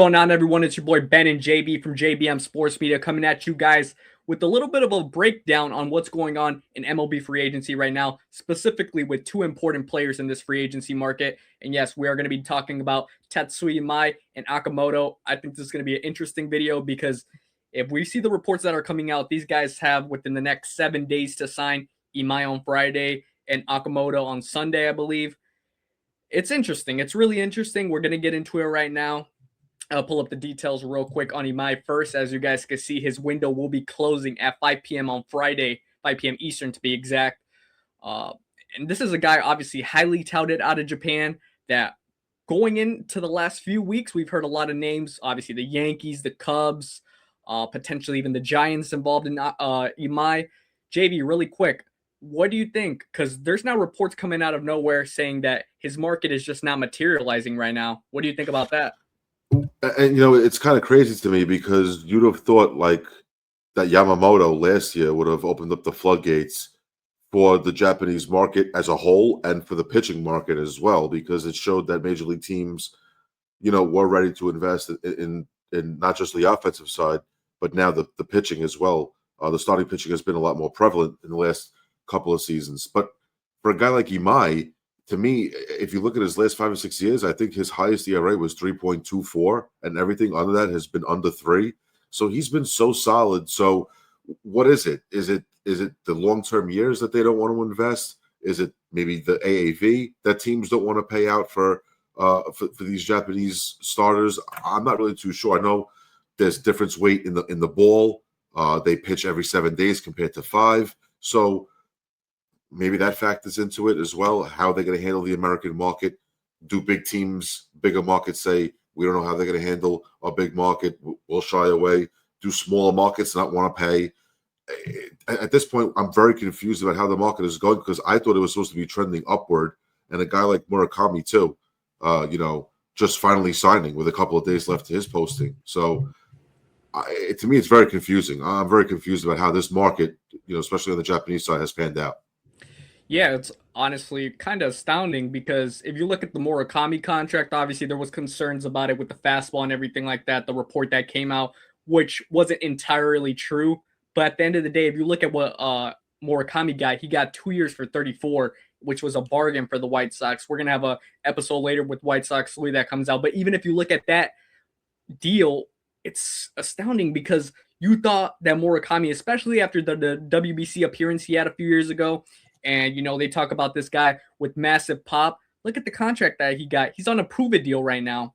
Going on, everyone? It's your boy Ben and JB from JBM Sports Media coming at you guys with a little bit of a breakdown on what's going on in MLB free agency right now, specifically with two important players in this free agency market. And yes, we are going to be talking about Tetsuya Imai and Okamoto. I think this is going to be an interesting video because if we see the reports that are coming out, these guys have within the next 7 days to sign. Imai on Friday and Okamoto on Sunday, I believe. It's interesting. It's really interesting. We're going to get into it right now. I'll pull up the details real quick on Imai first. As you guys can see, his window will be closing at 5 p.m. on Friday, 5 p.m. Eastern to be exact. And this is a guy obviously highly touted out of Japan that going into the last few weeks, we've heard a lot of names. Obviously, the Yankees, the Cubs, potentially even the Giants involved in Imai. JV, really quick, what do you think? Because there's now reports coming out of nowhere saying that his market is just not materializing right now. What do you think about that? And it's kind of crazy to me because you'd have thought like that Yamamoto last year would have opened up the floodgates for the Japanese market as a whole and for the pitching market as well, because it showed that major league teams, were ready to invest in not just the offensive side, but now the pitching as well. The starting pitching has been a lot more prevalent in the last couple of seasons. But for a guy like Imai, to me, if you look at his last 5 or 6 years, I think his highest ERA was 3.24, and everything under that has been under 3. So he's been so solid. So what is it? Is it the long-term years that they don't want to invest? Is it maybe the AAV that teams don't want to pay out for these Japanese starters? I'm not really too sure. I know there's difference weight in the ball. They pitch every 7 days compared to 5. So maybe that factors into it as well. How they're going to handle the American market. Do big teams, bigger markets say, we don't know how they're going to handle a big market, we'll shy away? Do smaller markets not want to pay? At this point, I'm very confused about how the market is going because I thought it was supposed to be trending upward. And a guy like Murakami, too, just finally signing with a couple of days left to his posting. So to me, it's very confusing. I'm very confused about how this market, especially on the Japanese side, has panned out. Yeah, it's honestly kind of astounding because if you look at the Murakami contract, obviously there was concerns about it with the fastball and everything like that, the report that came out, which wasn't entirely true. But at the end of the day, if you look at what Murakami got, he got 2 years for 34, which was a bargain for the White Sox. We're going to have an episode later with White Sox Louis that comes out. But even if you look at that deal, it's astounding because you thought that Murakami, especially after the WBC appearance he had a few years ago, and, they talk about this guy with massive pop. Look at the contract that he got. He's on a prove-it deal right now.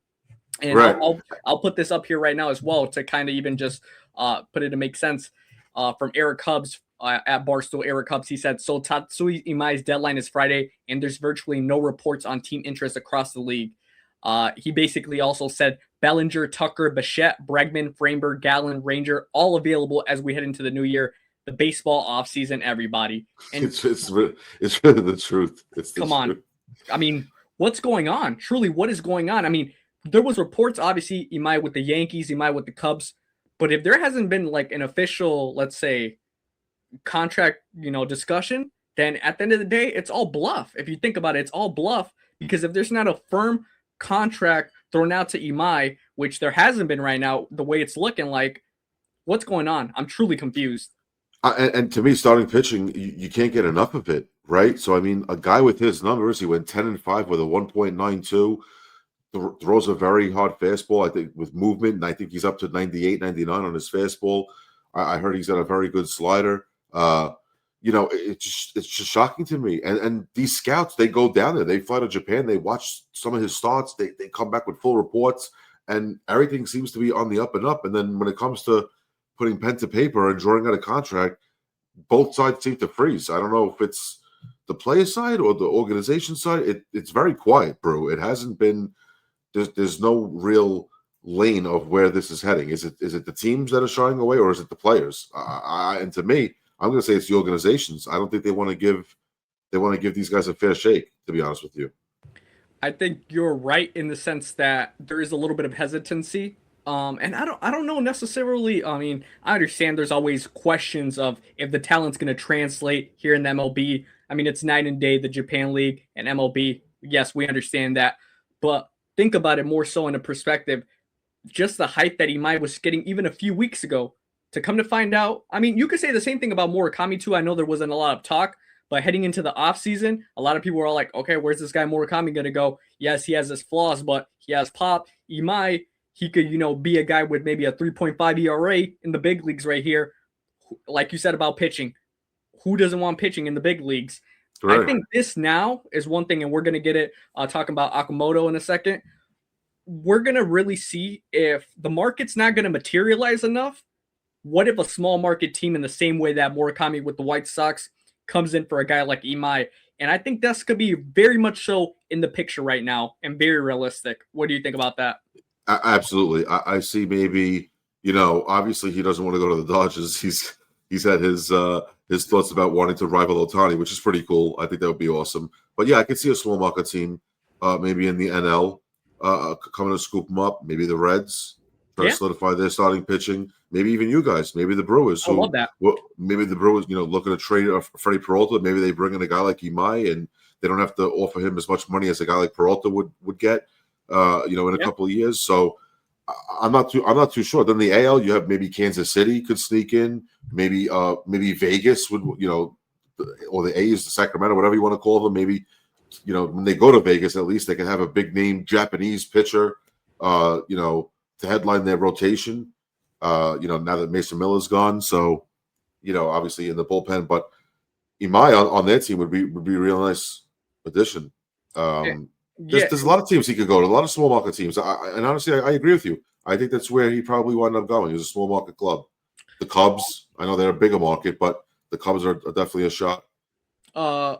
And right. I'll put this up here right now as well to kind of even just put it to make sense. From Eric Cubs at Barstool, Eric Cubs, he said, so Tatsuya Imai's deadline is Friday, and there's virtually no reports on team interest across the league. He basically also said Bellinger, Tucker, Bichette, Bregman, Framber, Gallen, Ranger, all available as we head into the new year. The baseball offseason, everybody. And it's really the truth. Come on. I mean, what's going on? Truly, what is going on? I mean, there was reports, obviously, Imai with the Yankees, Imai with the Cubs. But if there hasn't been like an official, let's say, contract, discussion, then at the end of the day, it's all bluff. If you think about it, it's all bluff. Because if there's not a firm contract thrown out to Imai, which there hasn't been right now, the way it's looking like, what's going on? I'm truly confused. And to me, starting pitching, you can't get enough of it, right? So, I mean, a guy with his numbers, he went 10-5 with a 1.92, throws a very hard fastball, I think, with movement, and I think he's up to 98, 99 on his fastball. I heard he's got a very good slider. It's just shocking to me. And these scouts, they go down there. They fly to Japan. They watch some of his starts. They come back with full reports, and everything seems to be on the up and up. And then when it comes to putting pen to paper and drawing out a contract, both sides seem to freeze. I don't know if it's the player side or the organization side. It's very quiet, bro. It hasn't been. There's no real lane of where this is heading. Is it the teams that are shying away, or is it the players? And to me, I'm going to say it's the organizations. I don't think they want to give these guys a fair shake, to be honest with you. I think you're right in the sense that there is a little bit of hesitancy. And I don't know necessarily. I mean, I understand there's always questions of if the talent's going to translate here in the MLB. I mean, it's night and day, the Japan League and MLB. Yes, we understand that. But think about it more so in a perspective. just the hype that Imai was getting even a few weeks ago, to come to find out, I mean, you could say the same thing about Murakami too. I know there wasn't a lot of talk, but heading into the offseason, a lot of people were all like, okay, where's this guy Murakami going to go? Yes, he has his flaws, but he has pop. Imai, he could, be a guy with maybe a 3.5 ERA in the big leagues right here. Like you said about pitching, who doesn't want pitching in the big leagues? I Right. think this now is one thing, and we're going to get it talking about Okamoto in a second. We're going to really see if the market's not going to materialize enough. What if a small market team, in the same way that Murakami with the White Sox, comes in for a guy like Imai? And I think that's going to be very much so in the picture right now and very realistic. What do you think about that? Absolutely. I see maybe, obviously he doesn't want to go to the Dodgers. He's had his thoughts about wanting to rival Otani, which is pretty cool. I think that would be awesome. But yeah, I could see a small market team, maybe in the NL, coming to scoop them up. Maybe the Reds try to Yeah, solidify their starting pitching. Maybe even you guys. Maybe the Brewers, I love that. maybe the Brewers, looking to trade Freddie Peralta. Maybe they bring in a guy like Imai, and they don't have to offer him as much money as a guy like Peralta would get. In a Yeah, couple of years. So I'm not too sure. Then the AL, you have maybe Kansas City could sneak in, maybe Vegas would, or the A's, the Sacramento, whatever you want to call them. Maybe, when they go to Vegas, at least they can have a big name Japanese pitcher, to headline their rotation. Now that Mason Miller's gone, so obviously in the bullpen, but Imai on their team would be a real nice addition. yeah, Um, there's yeah. there's a lot of teams he could go to, a lot of small market teams. And honestly, I agree with you. I think that's where he probably wound up going. Is a small market club. The Cubs, I know they're a bigger market, but the Cubs are definitely a shot. Uh,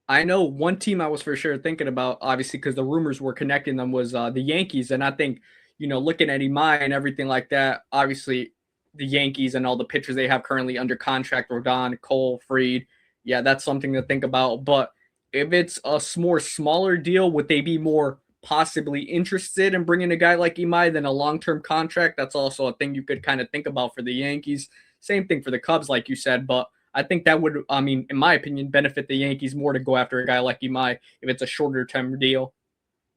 I know one team I was for sure thinking about, obviously, because the rumors were connecting them, was the Yankees. And I think, looking at Imai and everything like that, obviously the Yankees and all the pitchers they have currently under contract, Rodon, Cole, Freed, yeah, that's something to think about. But if it's a more smaller deal, would they be more possibly interested in bringing a guy like Imai than a long-term contract? That's also a thing you could kind of think about for the Yankees. Same thing for the Cubs, like you said, but I think that would, I mean, in my opinion, benefit the Yankees more to go after a guy like Imai if it's a shorter term deal.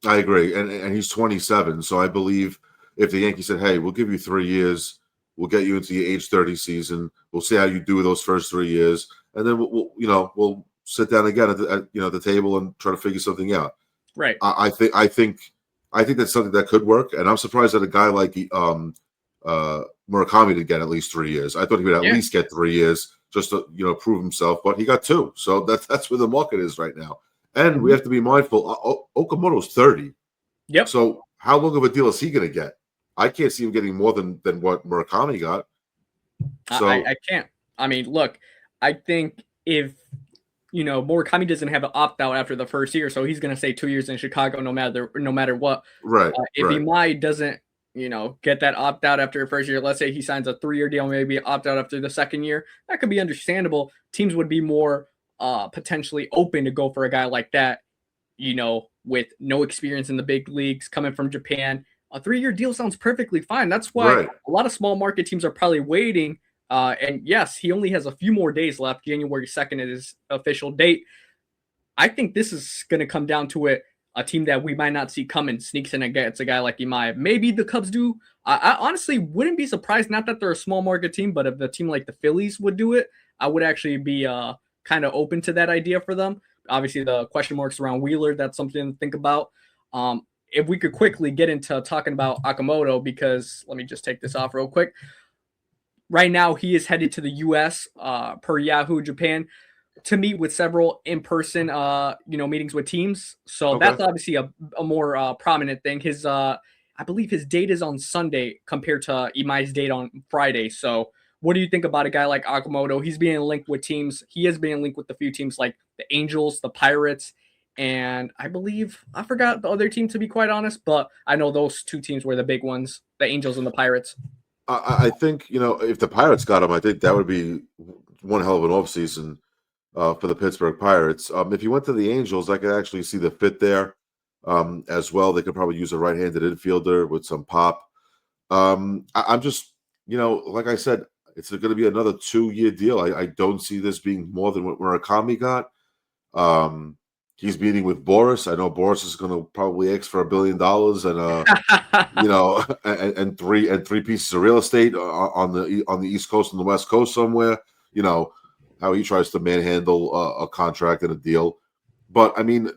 I agree, and he's 27, so I believe if the Yankees said, "Hey, we'll give you 3 years, we'll get you into the age 30 season, we'll see how you do those first 3 years, and then we'll sit down again at the table and try to figure something out." Right. I think that's something that could work, and I'm surprised that a guy like Murakami did get at least 3 years. I thought he would at Yeah. least get 3 years just to prove himself, but he got two. So that's where the market is right now. And we Mhm. have to be mindful. Okamoto's 30, Yep. so how long of a deal is he going to get? I can't see him getting more than what Murakami got. I So can't. I mean, look, I think if Murakami doesn't have an opt out after the first year, so he's going to stay 2 years in Chicago no matter what. right, If right, Imai doesn't, get that opt out after the first year, let's say he signs a 3 year deal, maybe opt out after the second year, that could be understandable. Teams would be more potentially open to go for a guy like that, with no experience in the big leagues, coming from Japan. A 3 year deal sounds perfectly fine. That's why right. a lot of small market teams are probably waiting. And yes, he only has a few more days left. January 2nd is his official date. I think this is going to come down to it. A team that we might not see coming sneaks in and gets a guy like Imai. Maybe the Cubs do. I honestly wouldn't be surprised. Not that they're a small market team, but if the team like the Phillies would do it, I would actually be kind of open to that idea for them. Obviously, the question marks around Wheeler, that's something to think about. If we could quickly get into talking about Okamoto, because let me just take this off real quick. Right now, he is headed to the U.S. Per Yahoo Japan to meet with several in-person meetings with teams. So Okay. that's obviously a more prominent thing. His I believe his date is on Sunday compared to Imai's date on Friday. So what do you think about a guy like Okamoto? He's being linked with teams. He is being linked with a few teams like the Angels, the Pirates, and I believe I forgot the other team, to be quite honest, but I know those two teams were the big ones, the Angels and the Pirates. I think if the Pirates got him, I think that would be one hell of an offseason for the Pittsburgh Pirates. If you went to the Angels, I could actually see the fit there as well. They could probably use a right-handed infielder with some pop. I'm just, like I said, it's going to be another 2-year deal. I don't see this being more than what Murakami got. Um, He's meeting with Boris. I know Boris is going to probably ask for $1 billion and three pieces of real estate on the East Coast and the West Coast somewhere. You know how he tries to manhandle a contract and a deal. But I mean,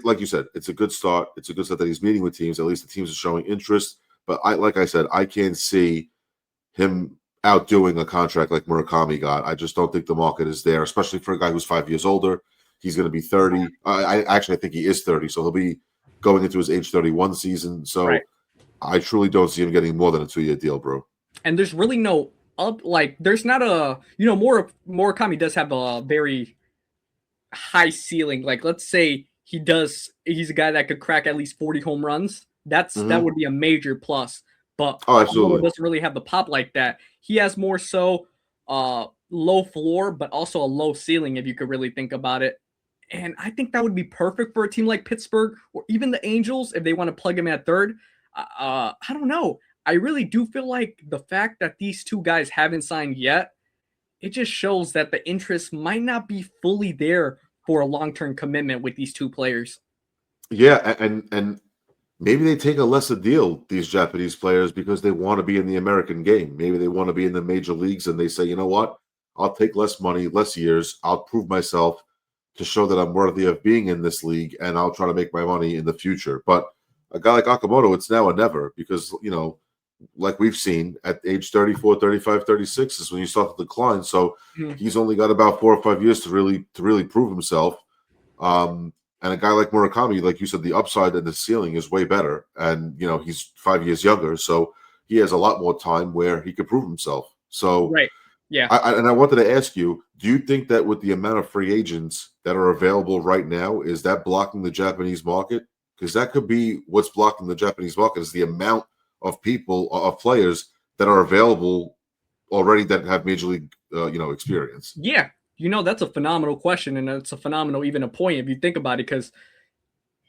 like you said, it's a good start. It's a good start that he's meeting with teams. At least the teams are showing interest. But like I said, I can't see him outdoing a contract like Murakami got. I just don't think the market is there, especially for a guy who's 5 years older. He's going to be 30. I think he is 30, so he'll be going into his age 31 season. So Right. I truly don't see him getting more than a 2-year deal, bro. And there's really no there's not a Murakami does have a very high ceiling. Like let's say he's a guy that could crack at least 40 home runs. That would be a major plus. But Oh, Okamoto absolutely. doesn't really have the pop like that. He has more so low floor, but also a low ceiling if you could really think about it. And I think that would be perfect for a team like Pittsburgh or even the Angels if they want to plug him at third. I don't know. I really do feel like the fact that these two guys haven't signed yet, it just shows that the interest might not be fully there for a long-term commitment with these two players. Yeah, and maybe they take a lesser deal, these Japanese players, because they want to be in the American game. Maybe they want to be in the major leagues and they say, you know what? I'll take less money, less years. I'll prove myself to show that I'm worthy of being in this league, and I'll try to make my money in the future. But a guy like Okamoto, it's now or never because, like we've seen at age 34, 35, 36 is when you start to decline. So he's only got about 4 or 5 years to really prove himself. And a guy like Murakami, like you said, the upside and the ceiling is way better. And, he's 5 years younger. So he has a lot more time where he could prove himself. So, Right. Yeah. I wanted to ask you, do you think that with the amount of free agents that are available right now, is that blocking the Japanese market? Because that could be what's blocking the Japanese market is the amount of players that are available already that have major league, experience. Yeah. That's a phenomenal question, and it's a phenomenal even a point if you think about it, because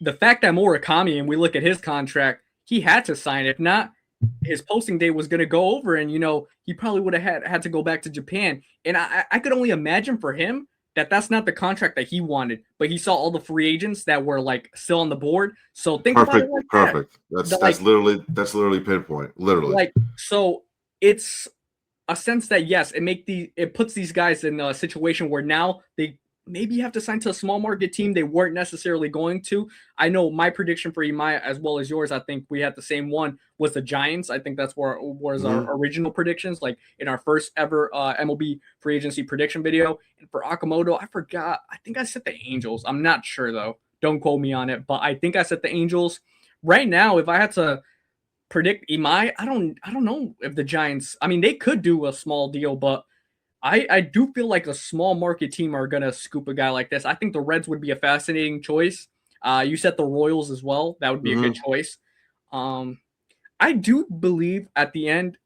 the fact that Murakami, and we look at his contract, he had to sign. If not, his posting date was going to go over, and he probably would have had to go back to Japan. And I could only imagine for him that that's not the contract that he wanted, but he saw all the free agents that were like still on the board. So think about it like that. Perfect. That's literally pinpoint. Literally. So it's a sense that yes, it puts these guys in a situation where now they maybe have to sign to a small market team they weren't necessarily going to. I know my prediction for Imai as well as yours, I think we had the same one, was the Giants. I think that's where was our original predictions, like in our first ever MLB free agency prediction video. And for Okamoto, I forgot. I think I said the Angels. I'm not sure though. Don't quote me on it, but I think I said the Angels. Right now, if I had to predict Imai, I don't know if the Giants, I mean, they could do a small deal, but I do feel like a small market team are going to scoop a guy like this. I think the Reds would be a fascinating choice. You said the Royals as well. That would be a good choice. I do believe at the end,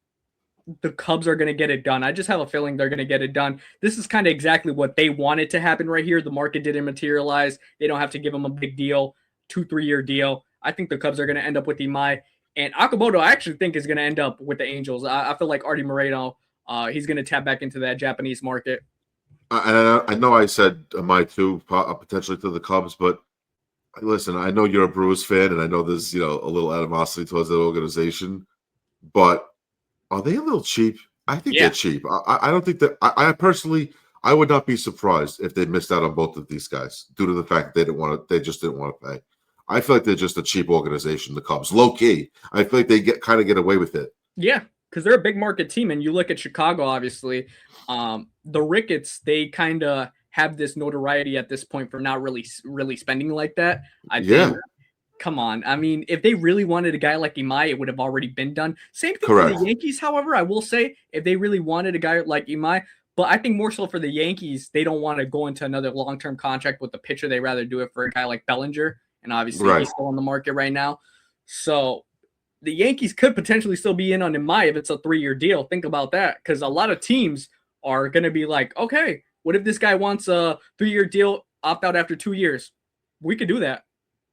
the Cubs are going to get it done. I just have a feeling they're going to get it done. This is kind of exactly what they wanted to happen right here. The market didn't materialize. They don't have to give them a big deal, 2-3 year deal. I think the Cubs are going to end up with Imai. And Okamoto, I actually think, is going to end up with the Angels. I feel like Artie Moreno, he's going to tap back into that Japanese market. And I know I said my two potentially to the Cubs, but listen, I know you're a Brewers fan, and I know there's a little animosity towards that organization, but are they a little cheap? I think they're cheap. I don't think that. I personally, I would not be surprised if they missed out on both of these guys due to the fact that they just didn't want to pay. I feel like they're just a cheap organization, the Cubs. Low key. I feel like they get away with it. Yeah, because they're a big market team. And you look at Chicago, obviously. The Ricketts, they kind of have this notoriety at this point for not really spending like that. I think, come on. I mean, if they really wanted a guy like Imai, it would have already been done. Same thing for the Yankees, however, I will say, if they really wanted a guy like Imai, but I think more so for the Yankees, they don't want to go into another long-term contract with the pitcher. They rather do it for a guy like Bellinger. And obviously he's still on the market right now. So the Yankees could potentially still be in on Imai if it's a 3-year deal. Think about that, because a lot of teams are going to be like, okay, what if this guy wants a 3-year deal, opt out after 2 years? We could do that.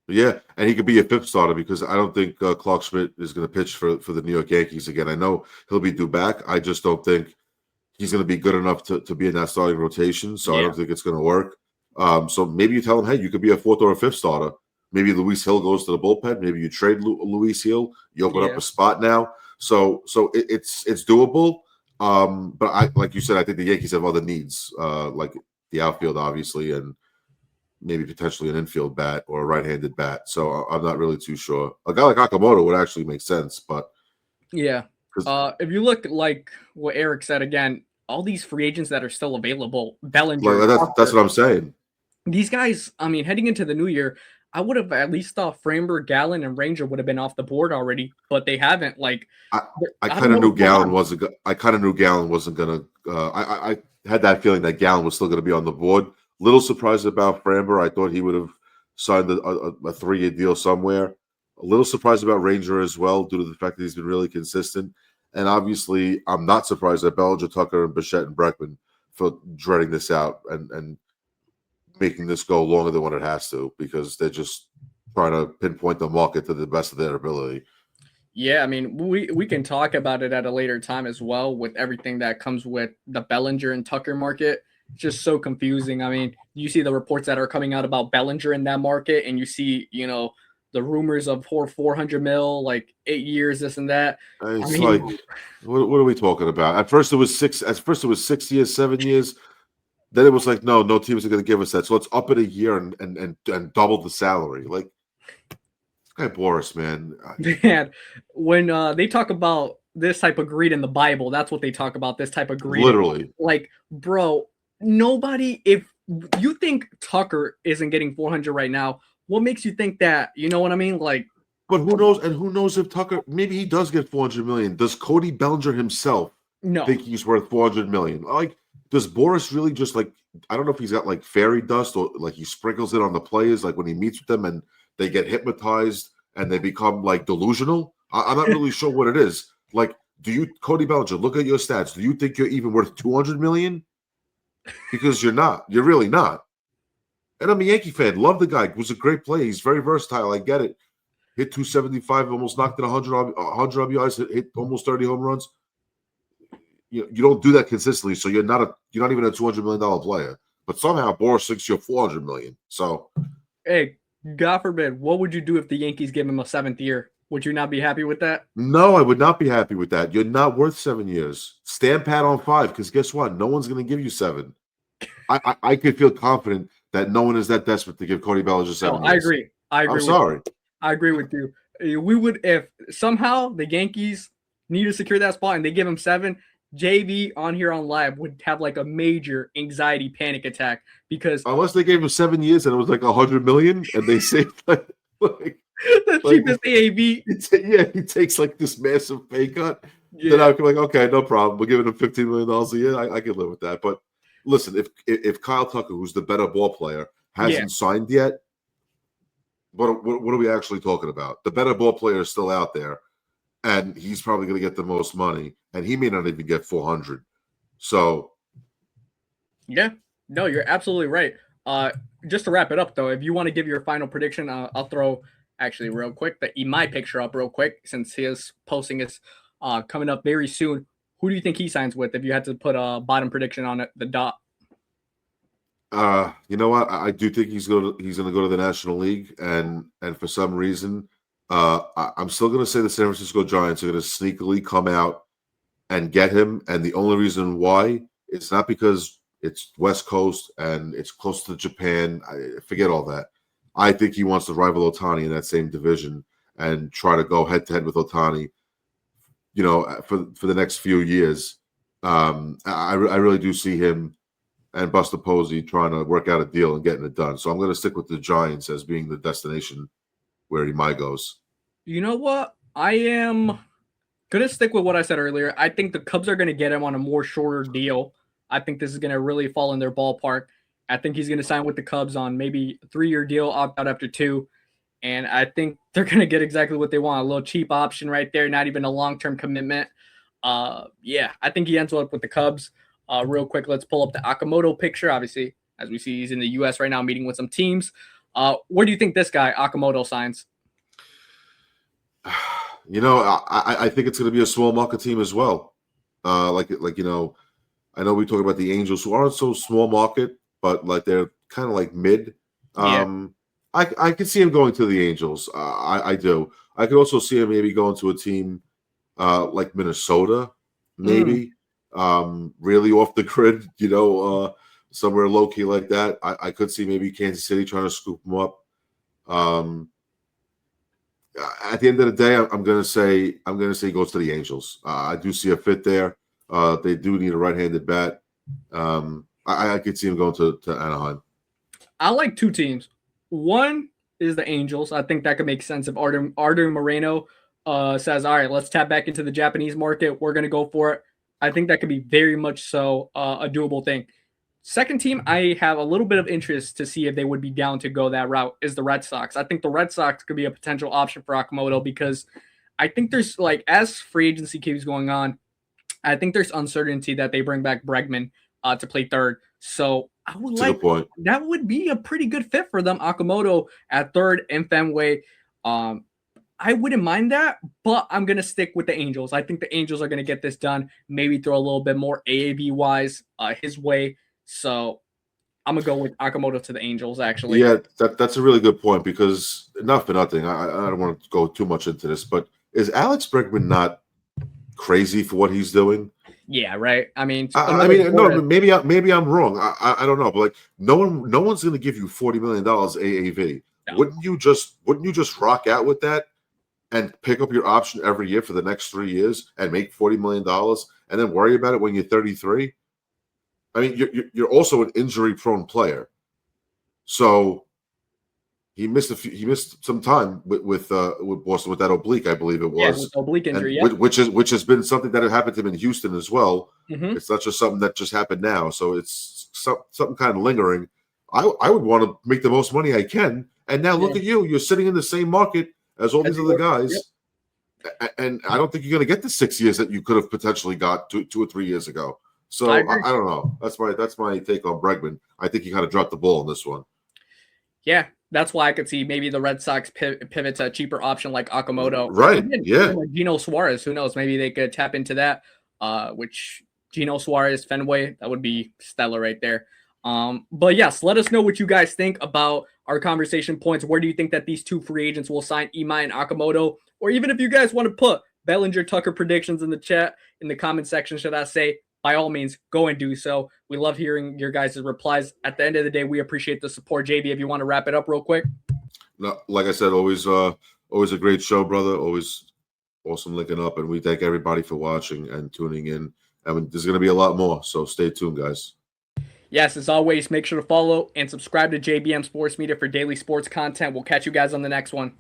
Yeah, and he could be a fifth starter because I don't think Clark Schmidt is going to pitch for the New York Yankees again. I know he'll be due back. I just don't think he's going to be good enough to be in that starting rotation, so I don't think it's going to work. So maybe you tell him, hey, you could be a fourth or a fifth starter. Maybe Luis Hill goes to the bullpen. Maybe you trade Luis Hill. You open up Yeah. a spot now. So it's doable. But I, like you said, I think the Yankees have other needs, like the outfield, obviously, and maybe potentially an infield bat or a right-handed bat. So I'm not really too sure. A guy like Okamoto would actually make sense, but Yeah. because If you look like what Eric said again, all these free agents that are still available, Bellinger, like, that's Tucker, what I'm saying. these guys, I mean, heading into the new year, I would have at least thought Framber, Gallen, and Ranger would have been off the board already, but they haven't. Like, I I I don't kind know of knew what's going Gallen on. wasn't. I kind of knew Gallen wasn't gonna. I had that feeling that Gallen was still going to be on the board. Little surprised about Framber. I thought he would have signed a 3-year deal somewhere. A little surprised about Ranger as well, due to the fact that he's been really consistent. And obviously, I'm not surprised that Bellinger, Tucker, and Bichette and Breckman for dreading this out and making this go longer than what it has to, because they're just trying to pinpoint the market to the best of their ability. Yeah, I mean, we can talk about it at a later time as well with everything that comes with the Bellinger and Tucker market. It's just so confusing. I mean, you see the reports that are coming out about Bellinger in that market, and you see, the rumors of 400 mil, like 8 years, this and that. I It's mean, like, what are we talking about? At first, it was 6. At first, it was 6 years, 7 years. Then it was like, no teams are going to give us that. So let's up it a year and double the salary. Like, this guy Boris, man. man, when they talk about this type of greed in the Bible, that's what they talk about. This type of greed, Literally. like, bro, nobody. If you think Tucker isn't getting 400 right now, what makes you think that? You know what I mean? Like, But who come on. knows? And who knows if Tucker, maybe he does get 400 million. Does Cody Bellinger himself No. think he's worth 400 million? Like, does Boris really just like, I don't know if he's got like fairy dust or like he sprinkles it on the players, like when he meets with them and they get hypnotized and they become like delusional? I'm not really sure what it is. Like, do you, Cody Bellinger, look at your stats. Do you think you're even worth 200 million? Because you're not. You're really not. And I'm a Yankee fan. Love the guy. Was a great player. He's very versatile. I get it. Hit 275, almost knocked in 100 RBIs, hit almost 30 home runs. You don't do that consistently, so you're not even a $200 million player. But somehow Boris thinks you're 400 million. So Hey, God forbid, what would you do if the Yankees give him a seventh year? Would you not be happy with that? no, I would not be happy with that. You're not worth 7 years. Stand pat on 5, because guess what? No one's going to give you 7. I could feel confident that no one is that desperate to give Cody Bellinger No, 7 I years. agree. I I'm agree with sorry. I agree with you. We would, if somehow the Yankees need to secure that spot and they give him 7, JV on here on live would have like a major anxiety panic attack because Unless they gave him 7 years and it was like 100 million and they saved like the like cheapest AAV. he takes like this massive pay cut. Then Yeah, I'd be like, okay, no problem. We're giving him $15 million a year. I can live with that. But listen, if Kyle Tucker, who's the better ball player, yeah. hasn't signed yet, what are we actually talking about? The better ball player is still out there, and he's probably going to get the most money, and he may not even get 400. So Yeah, no, you're absolutely right. Just to wrap it up, though, if you want to give your final prediction, I'll throw actually real quick the Imai picture up real quick since his posting is coming up very soon. Who do you think he signs with? If you had to put a bottom prediction on it, the dot. you know what? I do think he's going to go to the National League, and for some reason, I'm still going to say the San Francisco Giants are going to sneakily come out and get him. And the only reason why, it's not because it's West Coast and it's close to Japan. Forget all that. I think he wants to rival Otani in that same division and try to go head to head with Otani. For the next few years. I really do see him and Buster Posey trying to work out a deal and getting it done. So I'm going to stick with the Giants as being the destination where he might goes. You know what? I am gonna stick with what I said earlier. I think the Cubs are gonna get him on a more shorter deal. I think this is gonna really fall in their ballpark. I think he's gonna sign with the Cubs on maybe a 3-year deal, opt out after 2. And I think they're gonna get exactly what they want. A little cheap option right there, not even a long-term commitment. Yeah, I think he ends up with the Cubs. Real quick, let's pull up the Okamoto picture. Obviously, as we see, he's in the US right now meeting with some teams. Where do you think this guy, Okamoto, signs? I think it's going to be a small market team as well. I know we talk about the Angels, who aren't so small market, but like they're kind of like mid. Yeah. I could see him going to the Angels. I do. I could also see him maybe going to a team like Minnesota, Mm. maybe really off the grid. Somewhere low key like that. I could see maybe Kansas City trying to scoop him up. Um, at the end of the day, I'm gonna say he goes to the Angels. I do see a fit there. They do need a right-handed bat. I could see him going to Anaheim. I like two teams. One is the Angels. I think that could make sense if Artur Moreno says, "All right, let's tap back into the Japanese market. We're going to go for it." I think that could be very much so a doable thing. Second team, I have a little bit of interest to see if they would be down to go that route is the Red Sox. I think the Red Sox could be a potential option for Okamoto because I think there's like as free agency keeps going on, I think there's uncertainty that they bring back Bregman to play third. So I would That's a like good point. that would be a pretty good fit for them. Okamoto at third in Fenway. Um, I wouldn't mind that, but I'm gonna stick with the Angels. I think the Angels are gonna get this done. Maybe throw a little bit more AAV wise his way. So I'm gonna go with Okamoto to the Angels. Actually, Yeah, that's a really good point because not for nothing. I don't want to go too much into this, but is Alex Bregman not crazy for what he's doing? yeah, right. I mean, I another mean, no, Torres. maybe I'm wrong. I don't know, but like no one's going to give you $40 million AAV. No. Wouldn't you just rock out with that and pick up your option every year for the next 3 years and make $40 million and then worry about it when you're 33? I mean, you're also an injury prone player, so he missed some time with Boston with that oblique, I believe it Yeah, with was, oblique injury. and Yeah. which has been something that had happened to him in Houston as well. Mm-hmm. It's not just something that just happened now, so it's something kind of lingering. I would want to make the most money I can, and now look Yeah. at you. You're sitting in the same market as all As these you other were. Yep. guys, and I don't think you're going to get the 6 years that you could have potentially got 2 or 3 years ago. I So agree. I don't know. That's my take on Bregman. I think he kind of dropped the ball in this one. Yeah, that's why I could see maybe the Red Sox pivot to a cheaper option like Okamoto or Right? even Yeah. like Gino Suarez. Who knows? Maybe they could tap into that. Which Gino Suarez, Fenway, that would be stellar right there. But yes, let us know what you guys think about our conversation points. Where do you think that these two free agents will sign, Imai and Okamoto? Or even if you guys want to put Bellinger Tucker predictions in the chat, in the comment section, should I say, by all means, go and do so. We love hearing your guys' replies. At the end of the day, we appreciate the support. JB, if you want to wrap it up real quick. No, like I said, always a great show, brother. Always awesome linking up, and we thank everybody for watching and tuning in. I mean, there's going to be a lot more, so stay tuned, guys. Yes, as always, make sure to follow and subscribe to JBM Sports Media for daily sports content. We'll catch you guys on the next one.